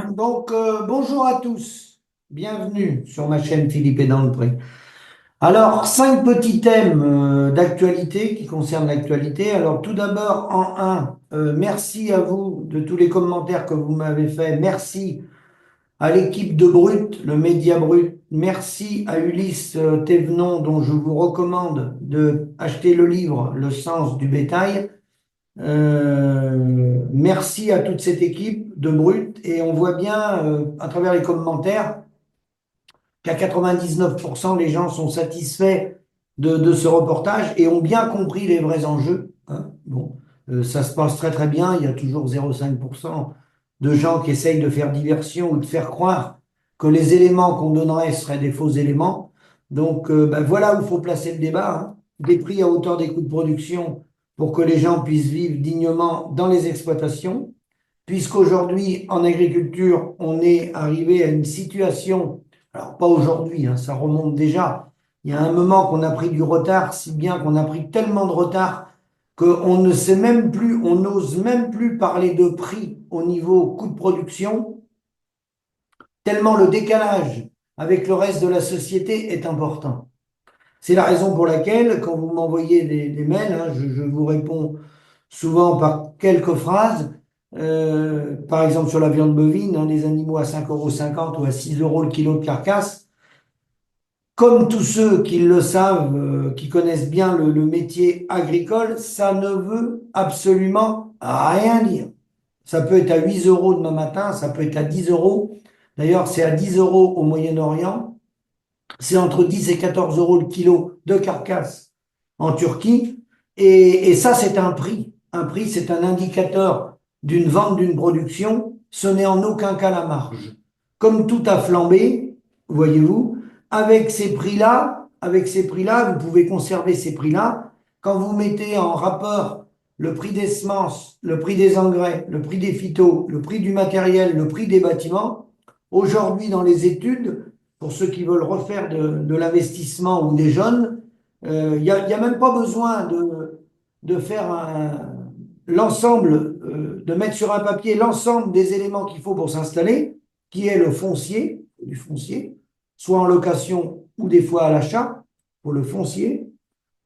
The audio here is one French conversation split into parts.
Bien, donc bonjour à tous, bienvenue sur ma chaîne Philippe et dans le Pré. Alors, cinq petits thèmes d'actualité qui concernent l'actualité. Alors, tout d'abord, en un, merci à vous de tous les commentaires que vous m'avez faits. Merci à l'équipe de Brut, le Média Brut. Merci à Ulysse Thévenon, dont je vous recommande de acheter le livre Le sens du bétail. Merci à toute cette équipe de Brut et on voit bien à travers les commentaires qu'à 99% les gens sont satisfaits de ce reportage et ont bien compris les vrais enjeux, hein. Bon, ça se passe très très bien, il y a toujours 0,5% de gens qui essayent de faire diversion ou de faire croire que les éléments qu'on donnerait seraient des faux éléments. Donc ben voilà où il faut placer le débat, hein. Des prix à hauteur des coûts de production pour que les gens puissent vivre dignement dans les exploitations, puisqu'aujourd'hui, en agriculture, on est arrivé à une situation, alors pas aujourd'hui, hein, ça remonte déjà, il y a un moment qu'on a pris du retard, si bien qu'on a pris tellement de retard qu'on ne sait même plus, on n'ose même plus parler de prix au niveau coût de production, tellement le décalage avec le reste de la société est important. C'est la raison pour laquelle, quand vous m'envoyez des mails, hein, je vous réponds souvent par quelques phrases. Par exemple, sur la viande bovine, hein, les animaux à 5,50 € ou à 6 € le kilo de carcasse. Comme tous ceux qui le savent, qui connaissent bien le métier agricole, ça ne veut absolument rien dire. Ça peut être à 8 € demain matin, ça peut être à 10 €. D'ailleurs, c'est à 10 € au Moyen-Orient. C'est entre 10 et 14 € le kilo de carcasse en Turquie. Et ça, c'est un prix. Un prix, c'est un indicateur d'une vente, d'une production. Ce n'est en aucun cas la marge. Comme tout a flambé, voyez-vous, avec ces prix-là, vous pouvez conserver ces prix-là. Quand vous mettez en rapport le prix des semences, le prix des engrais, le prix des phytos, le prix du matériel, le prix des bâtiments, aujourd'hui, dans les études, pour ceux qui veulent refaire de l'investissement ou des jeunes, il n'y a même pas besoin de faire l'ensemble, de mettre sur un papier l'ensemble des éléments qu'il faut pour s'installer, qui est le foncier, du foncier, soit en location ou des fois à l'achat, pour le foncier,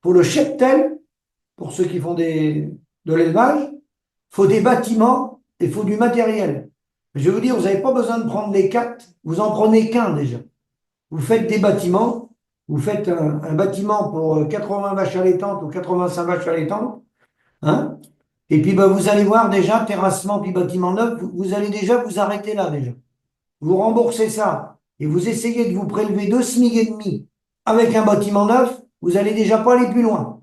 pour le cheptel, pour ceux qui font de l'élevage, il faut des bâtiments et il faut du matériel. Je vais vous dire, vous n'avez pas besoin de prendre les quatre, vous en prenez qu'un déjà. Vous faites des bâtiments, vous faites un bâtiment pour 80 vaches allaitantes ou 85 vaches allaitantes, hein, et puis bah, vous allez voir déjà, terrassement puis bâtiment neuf, vous allez déjà vous arrêter là déjà. Vous remboursez ça et vous essayez de vous prélever 2 SMIC et demi avec un bâtiment neuf, vous allez déjà pas aller plus loin.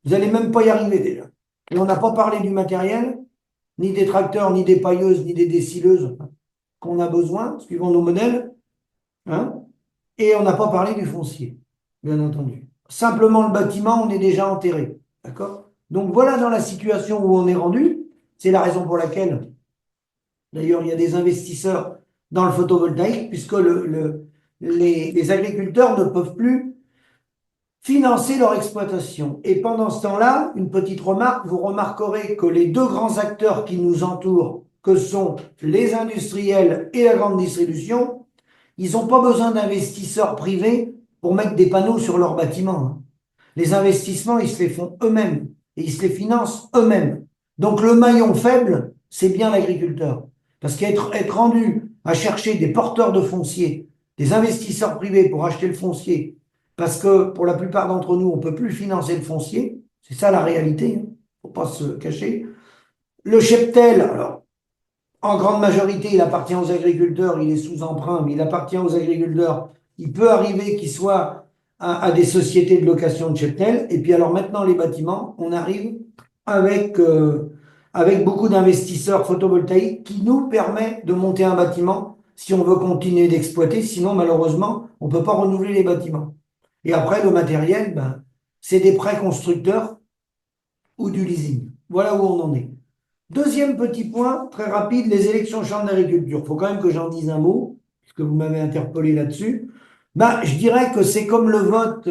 Vous allez même pas y arriver déjà. Et on n'a pas parlé du matériel, ni des tracteurs, ni des pailleuses, ni des décileuses qu'on a besoin, suivant nos modèles, hein. Et on n'a pas parlé du foncier, bien entendu. Simplement le bâtiment, on est déjà enterré. D'accord? Donc voilà dans la situation où on est rendu. C'est la raison pour laquelle, d'ailleurs, il y a des investisseurs dans le photovoltaïque, puisque les agriculteurs ne peuvent plus financer leur exploitation. Et pendant ce temps-là, une petite remarque, vous remarquerez que les deux grands acteurs qui nous entourent, que sont les industriels et la grande distribution, ils n'ont pas besoin d'investisseurs privés pour mettre des panneaux sur leurs bâtiments, hein. Les investissements, ils se les font eux-mêmes et ils se les financent eux-mêmes. Donc le maillon faible, c'est bien l'agriculteur. Parce qu'être rendu à chercher des porteurs de foncier, des investisseurs privés pour acheter le foncier, parce que pour la plupart d'entre nous, on ne peut plus financer le foncier, c'est ça la réalité, hein, faut pas se cacher. Le cheptel, alors, en grande majorité, il appartient aux agriculteurs, il est sous emprunt, mais il appartient aux agriculteurs. Il peut arriver qu'il soit à des sociétés de location de cheptel. Et puis alors maintenant, les bâtiments, on arrive avec, avec beaucoup d'investisseurs photovoltaïques qui nous permettent de monter un bâtiment si on veut continuer d'exploiter. Sinon, malheureusement, on ne peut pas renouveler les bâtiments. Et après, le matériel, ben, c'est des prêts constructeurs ou du leasing. Voilà où on en est. Deuxième petit point, très rapide, les élections chambre d'agriculture. Il faut quand même que j'en dise un mot, puisque vous m'avez interpellé là-dessus. Ben, je dirais que c'est comme le vote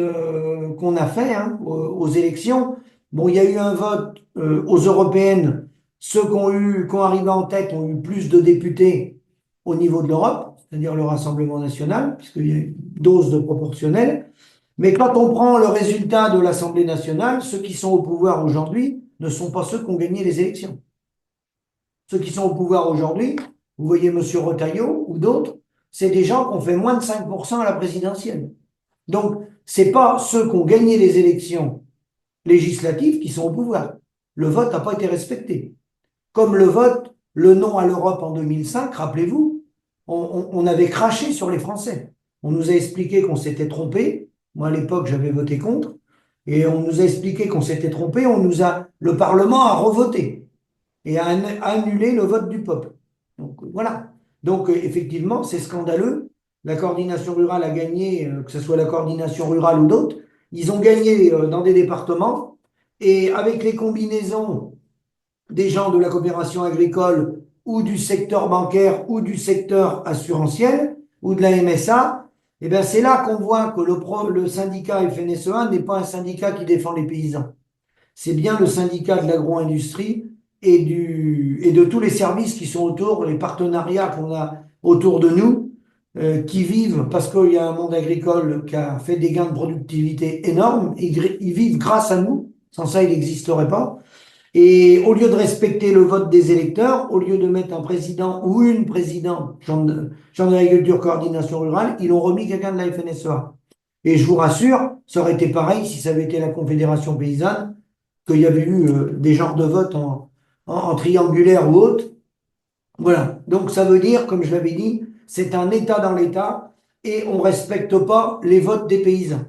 qu'on a fait, hein, aux élections. Bon, il y a eu un vote aux européennes. Ceux qui ont arrivé en tête ont eu plus de députés au niveau de l'Europe, c'est-à-dire le Rassemblement national, puisqu'il y a une dose de proportionnel. Mais quand on prend le résultat de l'Assemblée nationale, ceux qui sont au pouvoir aujourd'hui ne sont pas ceux qui ont gagné les élections. Ceux qui sont au pouvoir aujourd'hui, vous voyez M. Retailleau ou d'autres, c'est des gens qui ont fait moins de 5% à la présidentielle. Donc, c'est pas ceux qui ont gagné les élections législatives qui sont au pouvoir. Le vote n'a pas été respecté. Comme le vote, le non à l'Europe en 2005, rappelez-vous, on avait craché sur les Français. On nous a expliqué qu'on s'était trompé. Moi, à l'époque, j'avais voté contre. Et on nous a expliqué qu'on s'était trompé. Le Parlement a revoté et a annulé le vote du peuple. Donc, voilà. Donc, effectivement, c'est scandaleux. La coordination rurale a gagné, que ce soit la coordination rurale ou d'autres. Ils ont gagné dans des départements. Et avec les combinaisons des gens de la coopération agricole ou du secteur bancaire ou du secteur assurantiel ou de la MSA, eh bien c'est là qu'on voit que le syndicat FNSEA n'est pas un syndicat qui défend les paysans. C'est bien le syndicat de l'agro-industrie et de tous les services qui sont autour, les partenariats qu'on a autour de nous, qui vivent, parce qu'il y a un monde agricole qui a fait des gains de productivité énormes, ils vivent grâce à nous, sans ça il n'existerait pas. Et au lieu de respecter le vote des électeurs, au lieu de mettre un président ou une présidente, chambre d'agriculture, coordination rurale, ils ont remis quelqu'un de la FNSEA. Et je vous rassure, ça aurait été pareil si ça avait été la Confédération paysanne, qu'il y avait eu des genres de votes en triangulaire ou autre. Voilà. Donc ça veut dire, comme je l'avais dit, c'est un État dans l'État et on ne respecte pas les votes des paysans.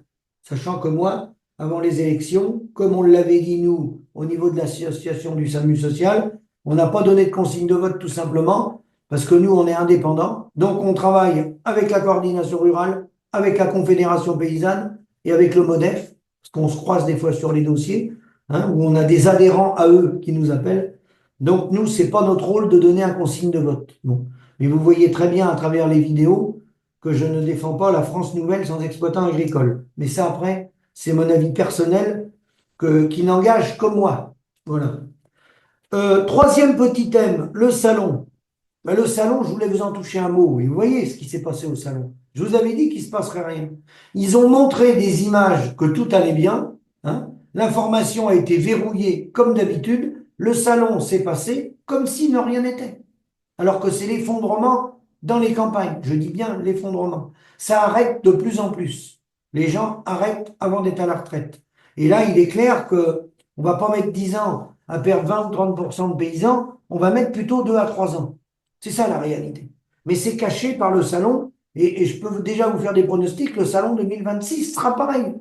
Sachant que moi, avant les élections, comme on l'avait dit nous, au niveau de l'association du SAMU social, on n'a pas donné de consigne de vote tout simplement parce que nous, on est indépendants. Donc on travaille avec la coordination rurale, avec la Confédération paysanne et avec le MODEF, parce qu'on se croise des fois sur les dossiers, où on a des adhérents à eux qui nous appellent. Donc nous, c'est pas notre rôle de donner un consigne de vote. Bon. Mais vous voyez très bien à travers les vidéos que je ne défends pas la France nouvelle sans exploitants agricoles. Mais ça, après, c'est mon avis personnel qui n'engage que moi. Voilà. Troisième petit thème, le salon. Ben, le salon, je voulais vous en toucher un mot. Et vous voyez ce qui s'est passé au salon. Je vous avais dit qu'il ne se passerait rien. Ils ont montré des images que tout allait bien. L'information a été verrouillée comme d'habitude. Le salon s'est passé comme si ne rien n'était. Alors que c'est l'effondrement dans les campagnes. Je dis bien l'effondrement. Ça arrête de plus en plus. Les gens arrêtent avant d'être à la retraite. Et là, il est clair que on va pas mettre 10 ans à perdre 20 ou 30% de paysans, on va mettre plutôt 2 à 3 ans. C'est ça la réalité. Mais c'est caché par le salon, et je peux déjà vous faire des pronostics, le salon 2026 sera pareil,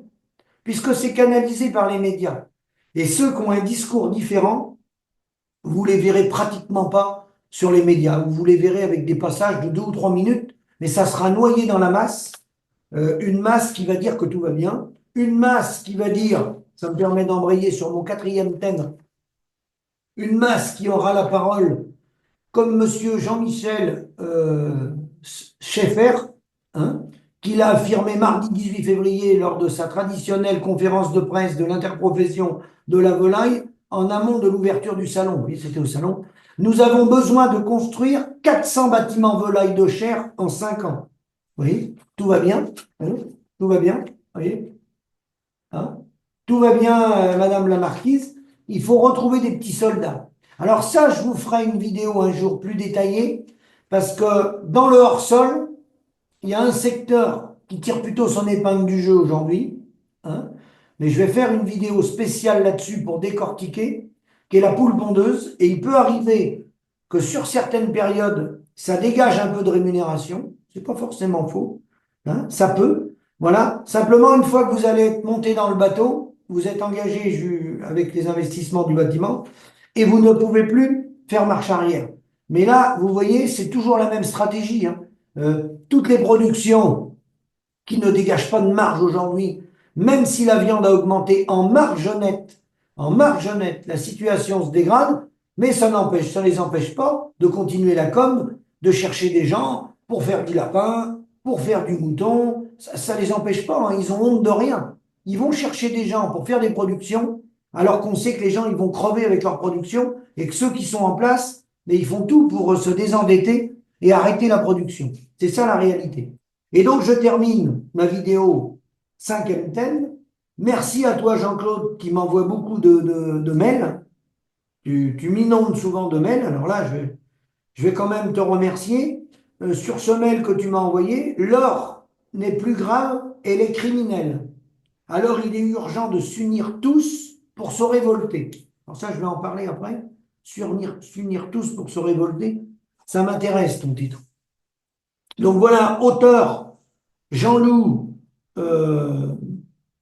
puisque c'est canalisé par les médias. Et ceux qui ont un discours différent, vous les verrez pratiquement pas sur les médias. Vous les verrez avec des passages de 2 ou 3 minutes, mais ça sera noyé dans la masse. Une masse qui va dire que tout va bien, une masse qui va dire, ça me permet d'embrayer sur mon quatrième thème, une masse qui aura la parole, comme monsieur Jean-Michel Schaeffer, qui l'a affirmé mardi 18 février lors de sa traditionnelle conférence de presse de l'interprofession de la volaille, en amont de l'ouverture du salon. Oui, c'était au salon. Nous avons besoin de construire 400 bâtiments volailles de chair en 5 ans. Oui, tout va bien. Tout va bien. Voyez, tout va bien, Madame la Marquise. Il faut retrouver des petits soldats. Alors ça, je vous ferai une vidéo un jour plus détaillée, parce que dans le hors-sol, il y a un secteur qui tire plutôt son épingle du jeu aujourd'hui, mais je vais faire une vidéo spéciale là-dessus pour décortiquer, qui est la poule pondeuse, et il peut arriver que sur certaines périodes, ça dégage un peu de rémunération, c'est pas forcément faux, ça peut, voilà. Simplement, une fois que vous allez être monté dans le bateau, vous êtes engagé avec les investissements du bâtiment, et vous ne pouvez plus faire marche arrière. Mais là, vous voyez, c'est toujours la même stratégie. Toutes les productions qui ne dégagent pas de marge aujourd'hui, même si la viande a augmenté en marge nette, la situation se dégrade, mais ça ne les empêche pas de continuer la com, de chercher des gens pour faire du lapin, pour faire du mouton. Ça ne les empêche pas, ils ont honte de rien. Ils vont chercher des gens pour faire des productions, alors qu'on sait que les gens ils vont crever avec leur production et que ceux qui sont en place, mais ils font tout pour se désendetter et arrêter la production. C'est ça la réalité. Et donc, je termine ma vidéo 5e thème. Merci à toi, Jean-Claude, qui m'envoie beaucoup de mails. Tu m'inondes souvent de mails. Alors là, je vais quand même te remercier. Sur ce mail que tu m'as envoyé, l'or n'est plus grave, elle est criminelle. Alors il est urgent de s'unir tous pour se révolter. Alors ça, je vais en parler après. S'unir tous pour se révolter, ça m'intéresse ton titre. Donc voilà, auteur Jean-Loup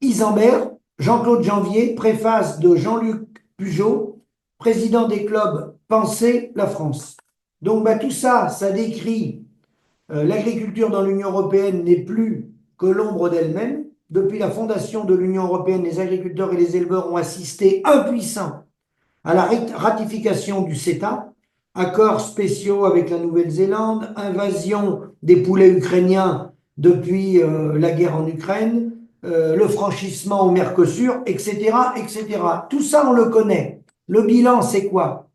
Isambert, Jean-Claude Janvier, préface de Jean-Luc Pujol, président des clubs Penser la France. Donc tout ça, ça décrit l'agriculture dans l'Union européenne n'est plus que l'ombre d'elle-même. Depuis la fondation de l'Union européenne, les agriculteurs et les éleveurs ont assisté impuissants à la ratification du CETA, accords spéciaux avec la Nouvelle-Zélande, invasion des poulets ukrainiens depuis la guerre en Ukraine, le franchissement au Mercosur, etc., etc. Tout ça, on le connaît. Le bilan, c'est quoi?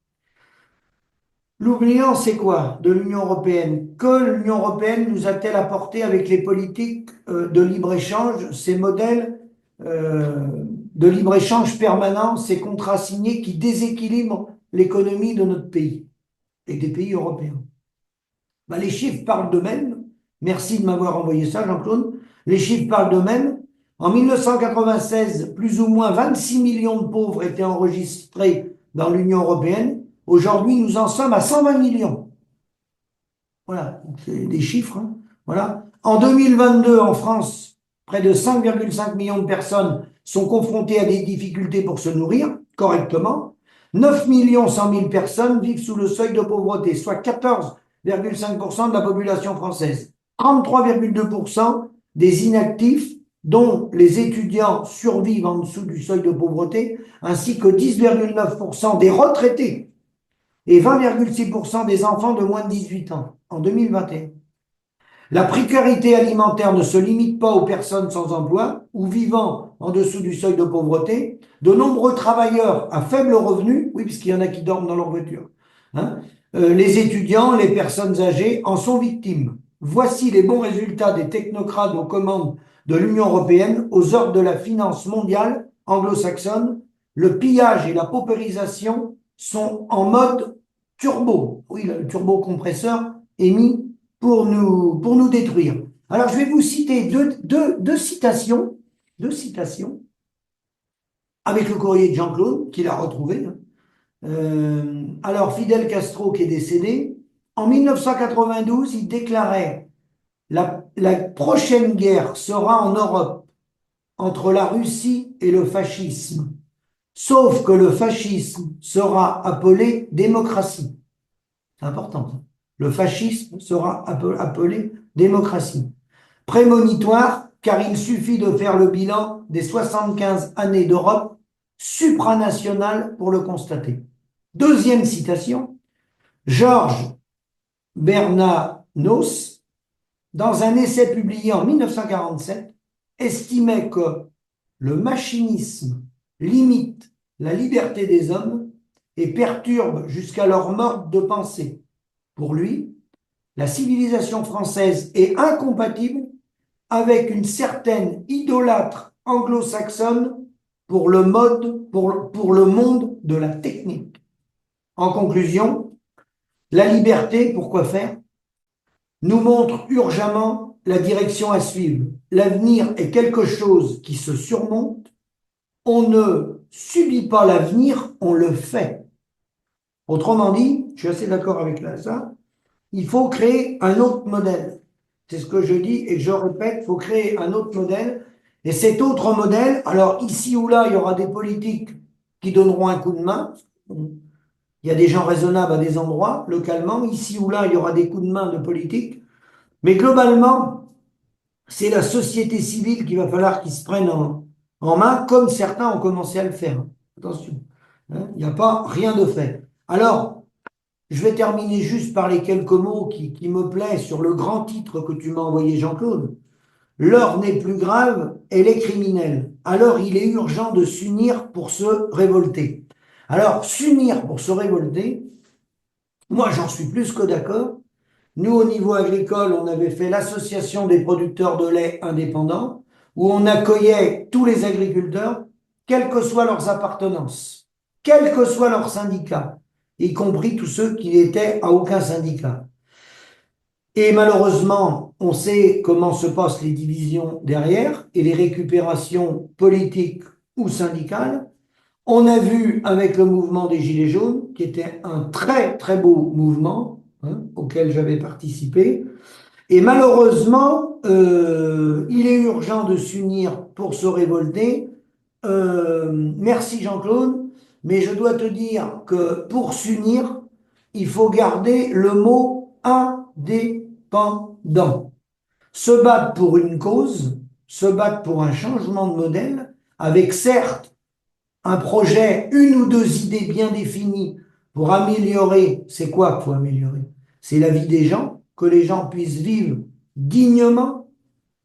L'oubliant, c'est quoi de l'Union européenne? Que l'Union européenne nous a-t-elle apporté avec les politiques de libre-échange, ces modèles de libre-échange permanent, ces contrats signés qui déséquilibrent l'économie de notre pays et des pays européens? Les chiffres parlent d'eux-mêmes. Merci de m'avoir envoyé ça, Jean-Claude. Les chiffres parlent d'eux-mêmes. En 1996, plus ou moins 26 millions de pauvres étaient enregistrés dans l'Union européenne. Aujourd'hui, nous en sommes à 120 millions. Voilà, c'est des chiffres. Hein. Voilà. En 2022, en France, près de 5,5 millions de personnes sont confrontées à des difficultés pour se nourrir correctement. 9 100 000 personnes vivent sous le seuil de pauvreté, soit 14,5% de la population française. 33,2% des inactifs, dont les étudiants survivent en dessous du seuil de pauvreté, ainsi que 10,9% des retraités et 20,6% des enfants de moins de 18 ans en 2021. La précarité alimentaire ne se limite pas aux personnes sans emploi ou vivant en dessous du seuil de pauvreté. De nombreux travailleurs à faible revenu, oui, puisqu'il y en a qui dorment dans leur voiture, hein, les étudiants, les personnes âgées en sont victimes. Voici les bons résultats des technocrates aux commandes de l'Union européenne aux ordres de la finance mondiale anglo-saxonne. Le pillage et la paupérisation sont en mode turbo. Oui, le turbo-compresseur est mis pour nous détruire. Alors, je vais vous citer deux citations avec le courrier de Jean-Claude, qu'il a retrouvé. Alors, Fidel Castro, qui est décédé, en 1992, il déclarait la prochaine guerre sera en Europe entre la Russie et le fascisme. Sauf que le fascisme sera appelé démocratie. C'est important, ça. Le fascisme sera appelé démocratie. Prémonitoire, car il suffit de faire le bilan des 75 années d'Europe supranationale pour le constater. Deuxième citation, Georges Bernanos, dans un essai publié en 1947, estimait que le machinisme limite la liberté des hommes et perturbe jusqu'à leur mode de pensée. Pour lui, la civilisation française est incompatible avec une certaine idolâtre anglo-saxonne pour le monde de la technique. En conclusion, la liberté, pour quoi faire, nous montre urgemment la direction à suivre. L'avenir est quelque chose qui se surmonte. On ne subit pas l'avenir, on le fait. Autrement dit, je suis assez d'accord avec ça, il faut créer un autre modèle. C'est ce que je dis et je répète, il faut créer un autre modèle. Et cet autre modèle, alors ici ou là, il y aura des politiques qui donneront un coup de main. Il y a des gens raisonnables à des endroits, localement. Ici ou là, il y aura des coups de main de politique. Mais globalement, c'est la société civile qu'il va falloir qu'ils se prennent en main, comme certains ont commencé à le faire. Attention, hein, il n'y a pas rien de fait. Alors, je vais terminer juste par les quelques mots qui me plaisent sur le grand titre que tu m'as envoyé, Jean-Claude. L'heure n'est plus grave, elle est criminelle. Alors, il est urgent de s'unir pour se révolter. Alors, s'unir pour se révolter, moi, j'en suis plus que d'accord. Nous, au niveau agricole, on avait fait l'association des producteurs de lait indépendants, où on accueillait tous les agriculteurs, quelles que soient leurs appartenances, quels que soient leurs syndicats, y compris tous ceux qui n'étaient à aucun syndicat. Et malheureusement, on sait comment se passent les divisions derrière et les récupérations politiques ou syndicales. On a vu avec le mouvement des Gilets jaunes, qui était un très très beau mouvement, hein, auquel j'avais participé. Et malheureusement, il est urgent de s'unir pour se révolter. Merci Jean-Claude, mais je dois te dire que pour s'unir, il faut garder le mot indépendant. Se battre pour une cause, se battre pour un changement de modèle, avec certes un projet, une ou deux idées bien définies pour améliorer. C'est quoi qu'il faut améliorer? C'est la vie des gens, que les gens puissent vivre dignement,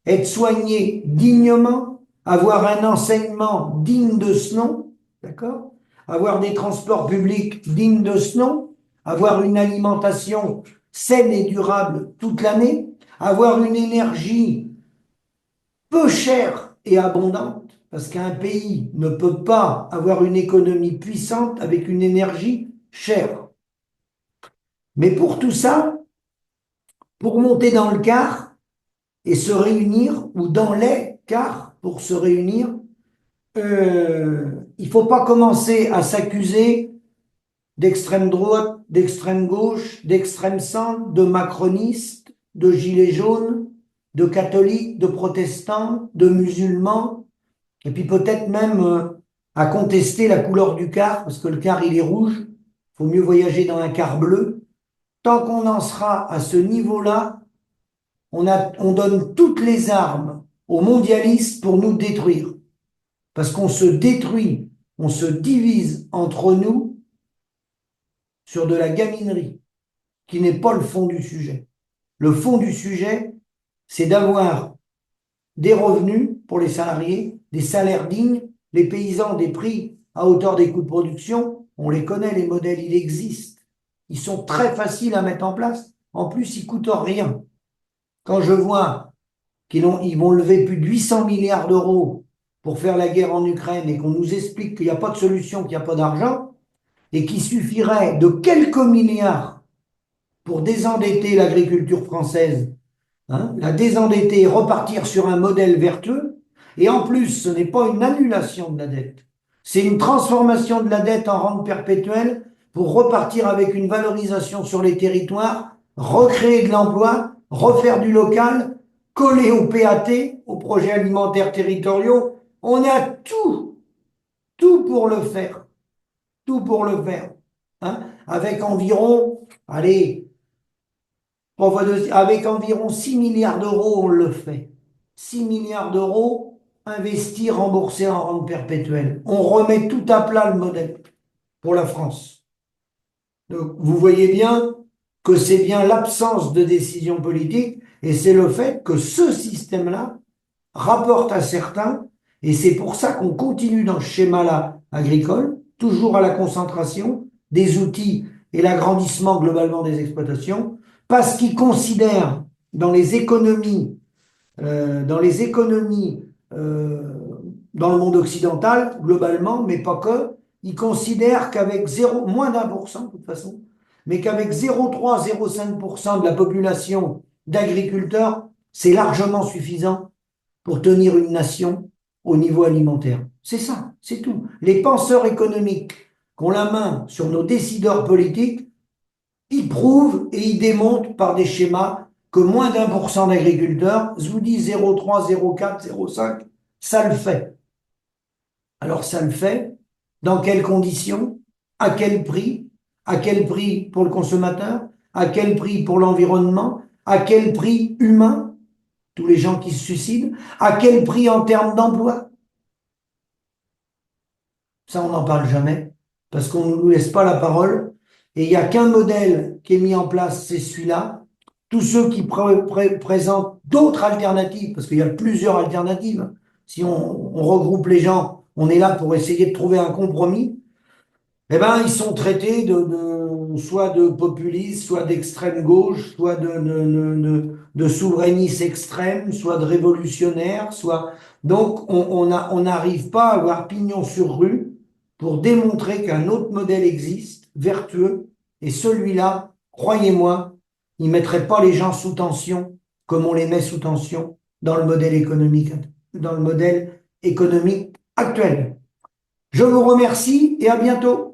être soignés dignement, avoir un enseignement digne de ce nom, d'accord? Avoir des transports publics dignes de ce nom, avoir une alimentation saine et durable toute l'année, avoir une énergie peu chère et abondante, parce qu'un pays ne peut pas avoir une économie puissante avec une énergie chère. Mais pour tout ça, pour monter dans le car et se réunir, ou dans les cars pour se réunir, il ne faut pas commencer à s'accuser d'extrême droite, d'extrême gauche, d'extrême centre, de macronistes, de gilets jaunes, de catholiques, de protestants, de musulmans, et puis peut-être même à contester la couleur du car, parce que le car il est rouge, il faut mieux voyager dans un car bleu. Tant qu'on en sera à ce niveau-là, on donne toutes les armes aux mondialistes pour nous détruire. Parce qu'on se détruit, on se divise entre nous sur de la gaminerie, qui n'est pas le fond du sujet. Le fond du sujet, c'est d'avoir des revenus pour les salariés, des salaires dignes, les paysans des prix à hauteur des coûts de production. On les connaît, les modèles, ils existent. Ils sont très faciles à mettre en place. En plus, ils coûtent rien. Quand je vois ils vont lever plus de 800 milliards d'euros pour faire la guerre en Ukraine et qu'on nous explique qu'il n'y a pas de solution, qu'il n'y a pas d'argent, et qu'il suffirait de quelques milliards pour désendetter l'agriculture française, hein, la désendetter et repartir sur un modèle vertueux. Et en plus, ce n'est pas une annulation de la dette, c'est une transformation de la dette en rente perpétuelle pour repartir avec une valorisation sur les territoires, recréer de l'emploi, refaire du local, coller au PAT, aux projets alimentaires territoriaux. On a tout pour le faire, tout pour le faire, hein, avec environ, allez, avec environ 6 milliards d'euros, on le fait. 6 milliards d'euros investis, remboursés en rente perpétuelle. On remet tout à plat le modèle pour la France. Donc, vous voyez bien que c'est bien l'absence de décision politique et c'est le fait que ce système-là rapporte à certains, et c'est pour ça qu'on continue dans ce schéma-là agricole, toujours à la concentration des outils et l'agrandissement globalement des exploitations, parce qu'ils considèrent dans les économies, dans le monde occidental, globalement, mais pas que, ils considèrent qu'avec moins d'1% de toute façon, mais qu'avec 0,3-0,5% de la population d'agriculteurs, c'est largement suffisant pour tenir une nation au niveau alimentaire. C'est ça, c'est tout. Les penseurs économiques qui ont la main sur nos décideurs politiques, ils prouvent et ils démontrent par des schémas que moins d'1% d'agriculteurs, je vous dis 0,3, 0,4, 0,5, ça le fait. Alors ça le fait dans quelles conditions? À quel prix? À quel prix pour le consommateur? À quel prix pour l'environnement? À quel prix humain? Tous les gens qui se suicident? À quel prix en termes d'emploi? Ça, on n'en parle jamais, parce qu'on ne nous laisse pas la parole. Et il n'y a qu'un modèle qui est mis en place, c'est celui-là. Tous ceux qui présentent d'autres alternatives, parce qu'il y a plusieurs alternatives, si on regroupe les gens, on est là pour essayer de trouver un compromis, eh ben, ils sont traités soit de populistes, soit d'extrême gauche, soit de souverainistes extrêmes, soit de révolutionnaires, soit... Donc, on n'arrive pas à avoir pignon sur rue pour démontrer qu'un autre modèle existe, vertueux, et celui-là, croyez-moi, il ne mettrait pas les gens sous tension comme on les met sous tension dans le modèle économique actuel. Je vous remercie et à bientôt.